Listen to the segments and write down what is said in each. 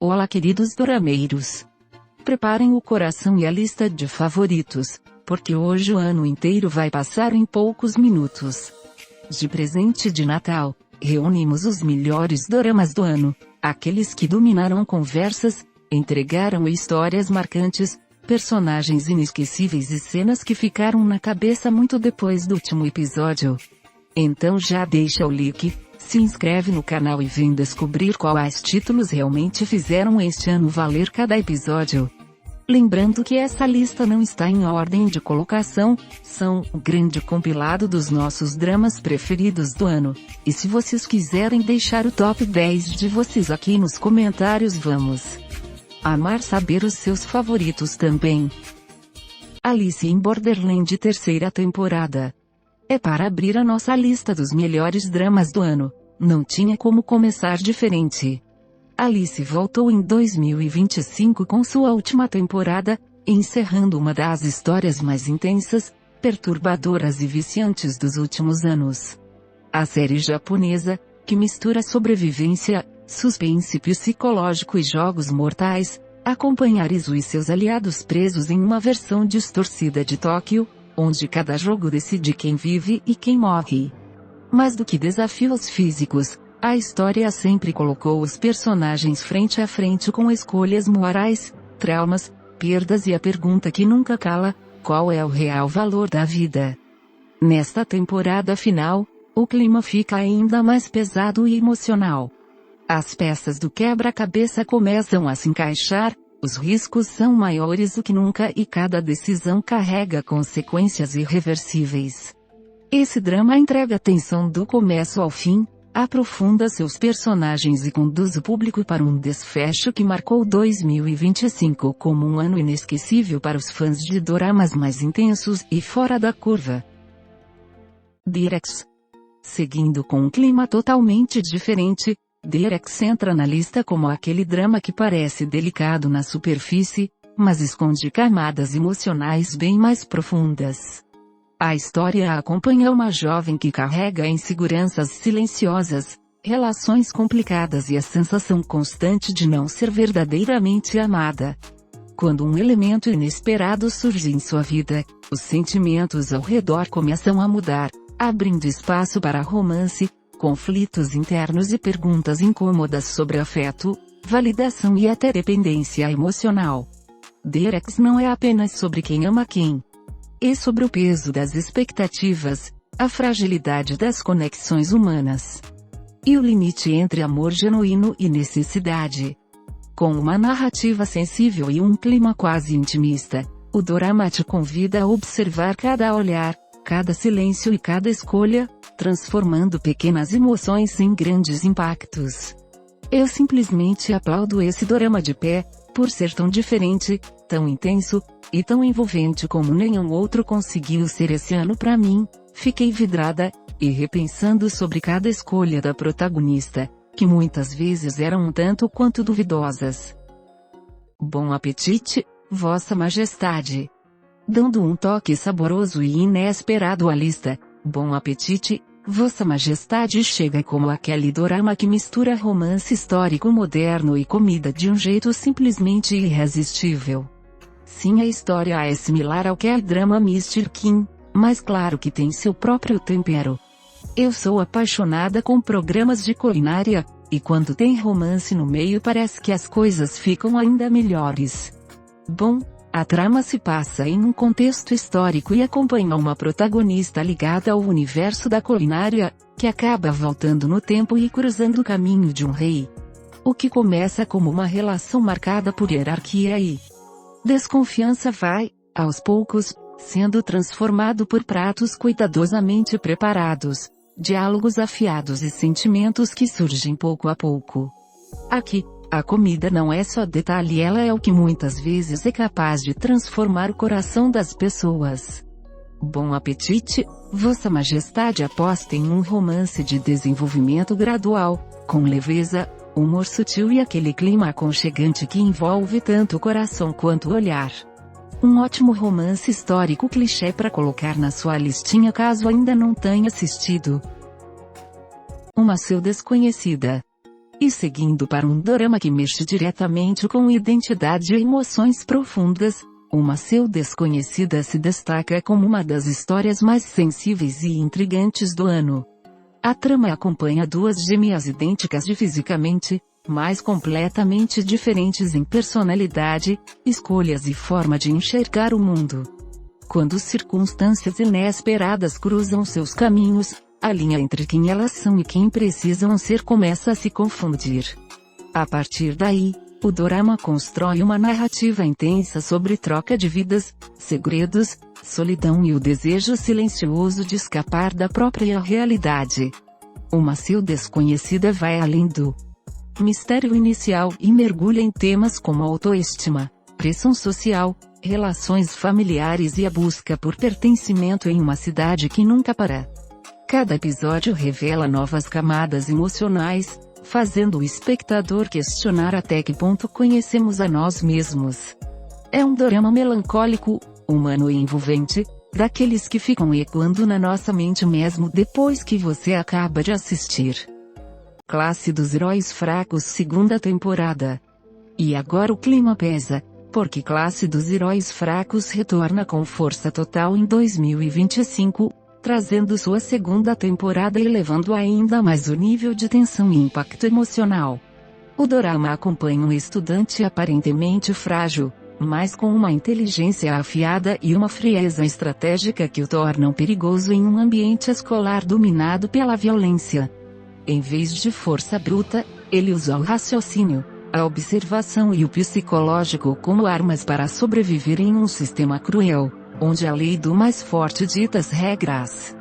Olá, queridos dorameiros. Preparem o coração e a lista de favoritos, porque hoje o ano inteiro vai passar em poucos minutos. De presente de Natal, reunimos os melhores doramas do ano, aqueles que dominaram conversas, entregaram histórias marcantes, personagens inesquecíveis e cenas que ficaram na cabeça muito depois do último episódio. Então já deixa o like, se inscreve no canal e vem descobrir quais títulos realmente fizeram este ano valer cada episódio. Lembrando que essa lista não está em ordem de colocação, são um grande compilado dos nossos dramas preferidos do ano, e se vocês quiserem deixar o top 10 de vocês aqui nos comentários, vamos amar saber os seus favoritos também. Alice in Borderland terceira temporada. É para abrir a nossa lista dos melhores dramas do ano, não tinha como começar diferente. Alice voltou em 2025 com sua última temporada, encerrando uma das histórias mais intensas, perturbadoras e viciantes dos últimos anos. A série japonesa, que mistura sobrevivência, suspense psicológico e jogos mortais, acompanha Arisu e seus aliados presos em uma versão distorcida de Tóquio, onde cada jogo decide quem vive e quem morre. Mais do que desafios físicos, a história sempre colocou os personagens frente a frente com escolhas morais, traumas, perdas e a pergunta que nunca cala: qual é o real valor da vida? Nesta temporada final, o clima fica ainda mais pesado e emocional. As peças do quebra-cabeça começam a se encaixar, os riscos são maiores do que nunca e cada decisão carrega consequências irreversíveis. Esse drama entrega tensão do começo ao fim, aprofunda seus personagens e conduz o público para um desfecho que marcou 2025 como um ano inesquecível para os fãs de doramas mais intensos e fora da curva. DxD. Seguindo com um clima totalmente diferente, DxD entra na lista como aquele drama que parece delicado na superfície, mas esconde camadas emocionais bem mais profundas. A história acompanha uma jovem que carrega inseguranças silenciosas, relações complicadas e a sensação constante de não ser verdadeiramente amada. Quando um elemento inesperado surge em sua vida, os sentimentos ao redor começam a mudar, abrindo espaço para romance, conflitos internos e perguntas incômodas sobre afeto, validação e até dependência emocional. DxD não é apenas sobre quem ama quem. É sobre o peso das expectativas, a fragilidade das conexões humanas. E o limite entre amor genuíno e necessidade. Com uma narrativa sensível e um clima quase intimista, o dorama te convida a observar cada olhar, cada silêncio e cada escolha, transformando pequenas emoções em grandes impactos. Eu simplesmente aplaudo esse dorama de pé, por ser tão diferente, tão intenso, e tão envolvente como nenhum outro conseguiu ser esse ano pra mim. Fiquei vidrada, e repensando sobre cada escolha da protagonista, que muitas vezes eram um tanto quanto duvidosas. Bom apetite, Vossa Majestade. Dando um toque saboroso e inesperado à lista, Bom Apetite, Vossa Majestade chega como aquele dorama que mistura romance histórico moderno e comida de um jeito simplesmente irresistível. Sim, a história é similar ao K-drama Mr. Kim, mas claro que tem seu próprio tempero. Eu sou apaixonada com programas de culinária, e quando tem romance no meio parece que as coisas ficam ainda melhores. Bom, a trama se passa em um contexto histórico e acompanha uma protagonista ligada ao universo da culinária, que acaba voltando no tempo e cruzando o caminho de um rei. O que começa como uma relação marcada por hierarquia e desconfiança vai, aos poucos, sendo transformado por pratos cuidadosamente preparados, diálogos afiados e sentimentos que surgem pouco a pouco. Aqui, a comida não é só detalhe, ela é o que muitas vezes é capaz de transformar o coração das pessoas. Bom Apetite, Vossa Majestade aposta em um romance de desenvolvimento gradual, com leveza, humor sutil e aquele clima aconchegante que envolve tanto o coração quanto o olhar. Um ótimo romance histórico clichê para colocar na sua listinha caso ainda não tenha assistido. Uma Seu Desconhecida. E seguindo para um dorama que mexe diretamente com identidade e emoções profundas, Uma Seu Desconhecida se destaca como uma das histórias mais sensíveis e intrigantes do ano. A trama acompanha duas gêmeas idênticas fisicamente, mas completamente diferentes em personalidade, escolhas e forma de enxergar o mundo. Quando circunstâncias inesperadas cruzam seus caminhos, a linha entre quem elas são e quem precisam ser começa a se confundir. A partir daí, o dorama constrói uma narrativa intensa sobre troca de vidas, segredos, solidão e o desejo silencioso de escapar da própria realidade. Uma Seu Desconhecida vai além do mistério inicial e mergulha em temas como autoestima, pressão social, relações familiares e a busca por pertencimento em uma cidade que nunca para. Cada episódio revela novas camadas emocionais, fazendo o espectador questionar até que ponto conhecemos a nós mesmos. É um dorama melancólico, humano e envolvente, daqueles que ficam ecoando na nossa mente mesmo depois que você acaba de assistir. Classe dos Heróis Fracos, segunda temporada. E agora o clima pesa, porque Classe dos Heróis Fracos retorna com força total em 2025, trazendo sua segunda temporada e elevando ainda mais o nível de tensão e impacto emocional. O dorama acompanha um estudante aparentemente frágil, mas com uma inteligência afiada e uma frieza estratégica que o tornam perigoso em um ambiente escolar dominado pela violência. Em vez de força bruta, ele usa o raciocínio, a observação e o psicológico como armas para sobreviver em um sistema cruel, onde a lei do mais forte dita as regras.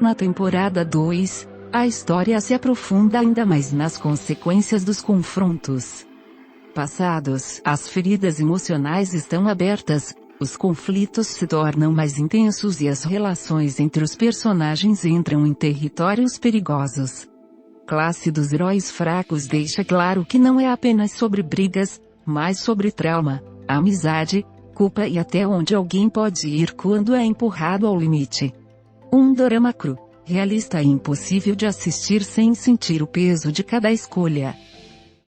Na temporada 2, a história se aprofunda ainda mais nas consequências dos confrontos passados. As feridas emocionais estão abertas, os conflitos se tornam mais intensos e as relações entre os personagens entram em territórios perigosos. Classe dos Heróis Fracos deixa claro que não é apenas sobre brigas, mas sobre trauma, amizade, culpa e até onde alguém pode ir quando é empurrado ao limite. Um dorama cru, realista e impossível de assistir sem sentir o peso de cada escolha.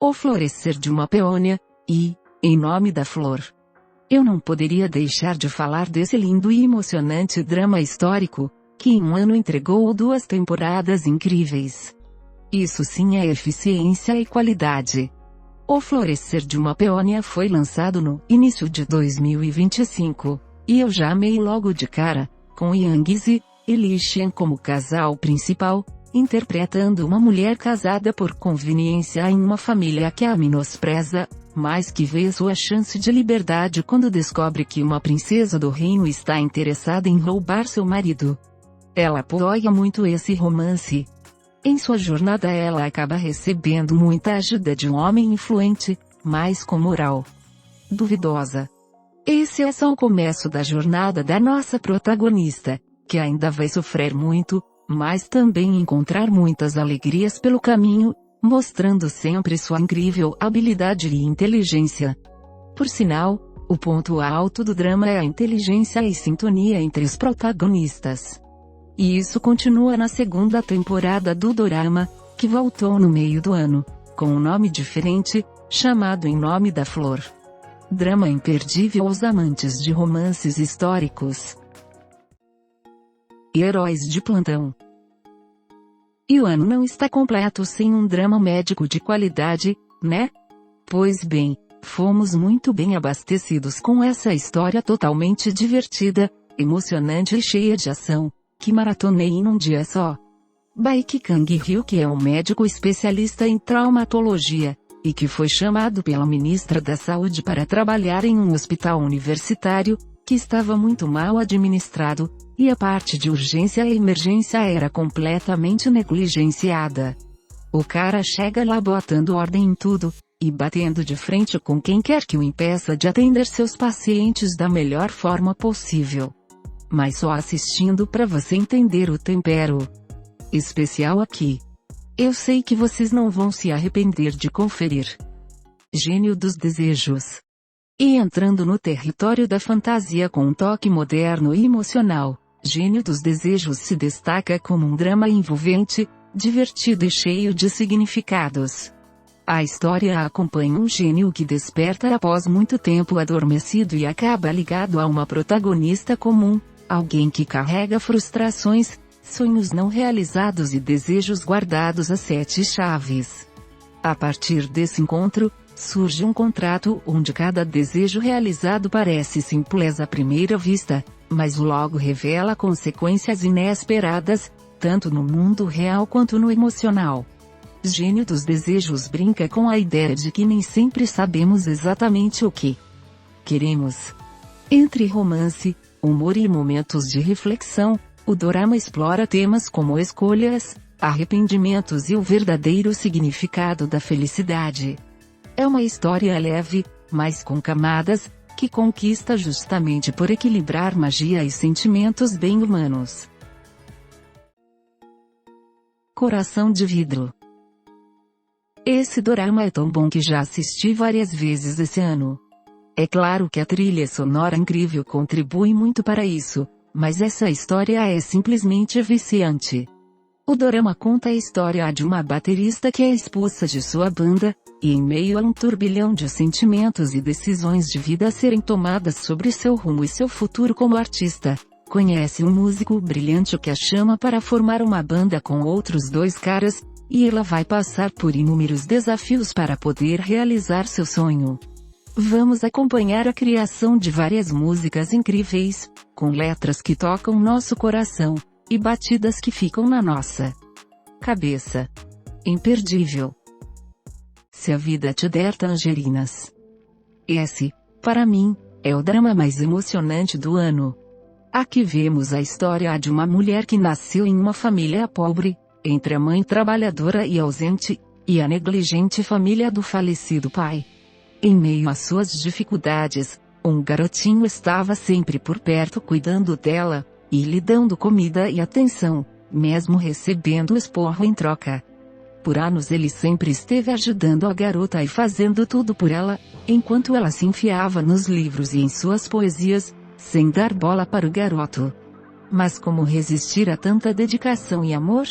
O Florescer de uma Peônia, e, Em Nome da Flor. Eu não poderia deixar de falar desse lindo e emocionante drama histórico, que em um ano entregou 2 temporadas incríveis. Isso sim é eficiência e qualidade. O Florescer de uma Peônia foi lançado no início de 2025, e eu já amei logo de cara, com Yang-zi e Lee Xian como casal principal, interpretando uma mulher casada por conveniência em uma família que a menospreza, mas que vê sua chance de liberdade quando descobre que uma princesa do reino está interessada em roubar seu marido. Ela apoia muito esse romance. Em sua jornada ela acaba recebendo muita ajuda de um homem influente, mas com moral duvidosa. Esse é só o começo da jornada da nossa protagonista, que ainda vai sofrer muito, mas também encontrar muitas alegrias pelo caminho, mostrando sempre sua incrível habilidade e inteligência. Por sinal, o ponto alto do drama é a inteligência e sintonia entre os protagonistas. E isso continua na segunda temporada do dorama, que voltou no meio do ano, com um nome diferente, chamado Em Nome da Flor. Drama imperdível aos amantes de romances históricos. Heróis de Plantão. E o ano não está completo sem um drama médico de qualidade, né? Pois bem, fomos muito bem abastecidos com essa história totalmente divertida, emocionante e cheia de ação, que maratonei em um dia só. Baek Kang-ryu, que é um médico especialista em traumatologia, e que foi chamado pela ministra da Saúde para trabalhar em um hospital universitário, que estava muito mal administrado, e a parte de urgência e emergência era completamente negligenciada. O cara chega lá botando ordem em tudo, e batendo de frente com quem quer que o impeça de atender seus pacientes da melhor forma possível. Mas só assistindo para você entender o tempero especial aqui. Eu sei que vocês não vão se arrepender de conferir. Gênio dos Desejos. E entrando no território da fantasia com um toque moderno e emocional, Gênio dos Desejos se destaca como um drama envolvente, divertido e cheio de significados. A história acompanha um gênio que desperta após muito tempo adormecido e acaba ligado a uma protagonista comum, alguém que carrega frustrações, sonhos não realizados e desejos guardados a 7 chaves. A partir desse encontro, surge um contrato onde cada desejo realizado parece simples à primeira vista, mas logo revela consequências inesperadas, tanto no mundo real quanto no emocional. Gênio dos Desejos brinca com a ideia de que nem sempre sabemos exatamente o que queremos. Entre romance, humor e momentos de reflexão, o dorama explora temas como escolhas, arrependimentos e o verdadeiro significado da felicidade. É uma história leve, mas com camadas, que conquista justamente por equilibrar magia e sentimentos bem humanos. Coração de Vidro. Esse dorama é tão bom que já assisti várias vezes esse ano. É claro que a trilha sonora incrível contribui muito para isso, mas essa história é simplesmente viciante. O dorama conta a história de uma baterista que é expulsa de sua banda, e em meio a um turbilhão de sentimentos e decisões de vida a serem tomadas sobre seu rumo e seu futuro como artista, conhece um músico brilhante que a chama para formar uma banda com outros 2 caras, e ela vai passar por inúmeros desafios para poder realizar seu sonho. Vamos acompanhar a criação de várias músicas incríveis, com letras que tocam nosso coração, e batidas que ficam na nossa cabeça. Imperdível. Se a vida te der tangerinas. Esse, para mim, é o drama mais emocionante do ano. Aqui vemos a história de uma mulher que nasceu em uma família pobre, entre a mãe trabalhadora e ausente, e a negligente família do falecido pai. Em meio às suas dificuldades, um garotinho estava sempre por perto cuidando dela, e lhe dando comida e atenção, mesmo recebendo esporro em troca. Por anos ele sempre esteve ajudando a garota e fazendo tudo por ela, enquanto ela se enfiava nos livros e em suas poesias, sem dar bola para o garoto. Mas como resistir a tanta dedicação e amor?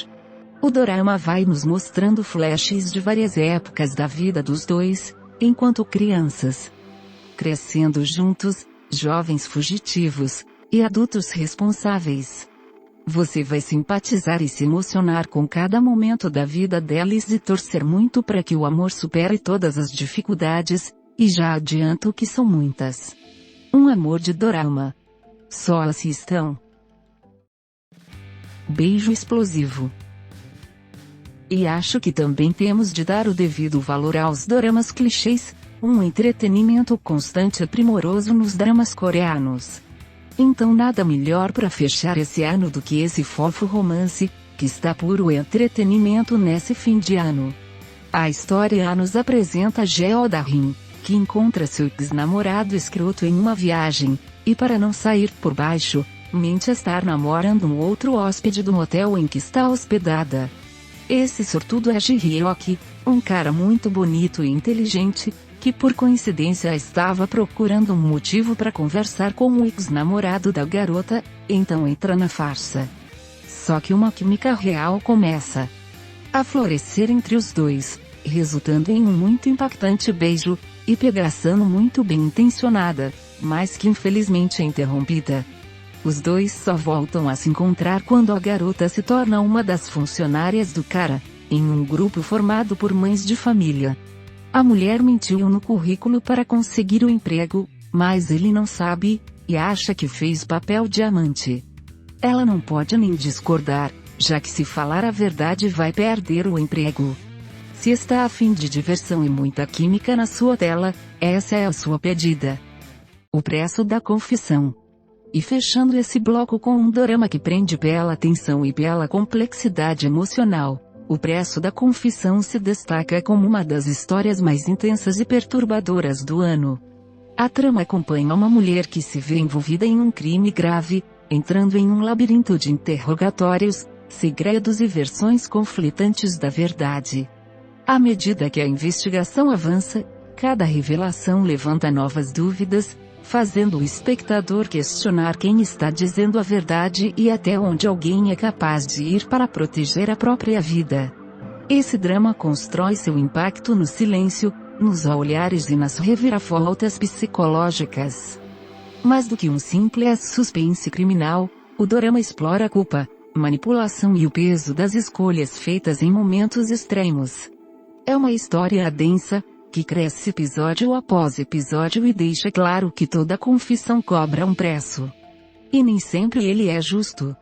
O dorama vai nos mostrando flashes de várias épocas da vida dos dois, enquanto crianças. Crescendo juntos, jovens fugitivos, e adultos responsáveis. Você vai simpatizar e se emocionar com cada momento da vida deles e torcer muito para que o amor supere todas as dificuldades, e já adianto que são muitas. Um amor de dorama. Só assistam. Beijo explosivo. E acho que também temos de dar o devido valor aos doramas clichês, um entretenimento constante e primoroso nos dramas coreanos. Então nada melhor para fechar esse ano do que esse fofo romance, que está puro entretenimento nesse fim de ano. A história nos apresenta Geo Da-rin, que encontra seu ex-namorado escroto em uma viagem, e para não sair por baixo, mente estar namorando um outro hóspede do motel em que está hospedada. Esse sortudo é Ji-hyuk, um cara muito bonito e inteligente, que por coincidência estava procurando um motivo para conversar com o ex-namorado da garota, então entra na farsa. Só que uma química real começa a florescer entre os dois, resultando em um muito impactante beijo, e pegação muito bem intencionada, mas que infelizmente é interrompida. Os dois só voltam a se encontrar quando a garota se torna uma das funcionárias do cara, em um grupo formado por mães de família. A mulher mentiu no currículo para conseguir o emprego, mas ele não sabe, e acha que fez papel de amante. Ela não pode nem discordar, já que se falar a verdade vai perder o emprego. Se está a fim de diversão e muita química na sua tela, essa é a sua pedida. O preço da confissão. E fechando esse bloco com um dorama que prende pela tensão e pela complexidade emocional, O Preço da Confissão se destaca como uma das histórias mais intensas e perturbadoras do ano. A trama acompanha uma mulher que se vê envolvida em um crime grave, entrando em um labirinto de interrogatórios, segredos e versões conflitantes da verdade. À medida que a investigação avança, cada revelação levanta novas dúvidas, fazendo o espectador questionar quem está dizendo a verdade e até onde alguém é capaz de ir para proteger a própria vida. Esse drama constrói seu impacto no silêncio, nos olhares e nas reviravoltas psicológicas. Mais do que um simples suspense criminal, o dorama explora a culpa, manipulação e o peso das escolhas feitas em momentos extremos. É uma história densa, que cresce episódio após episódio e deixa claro que toda confissão cobra um preço. E nem sempre ele é justo.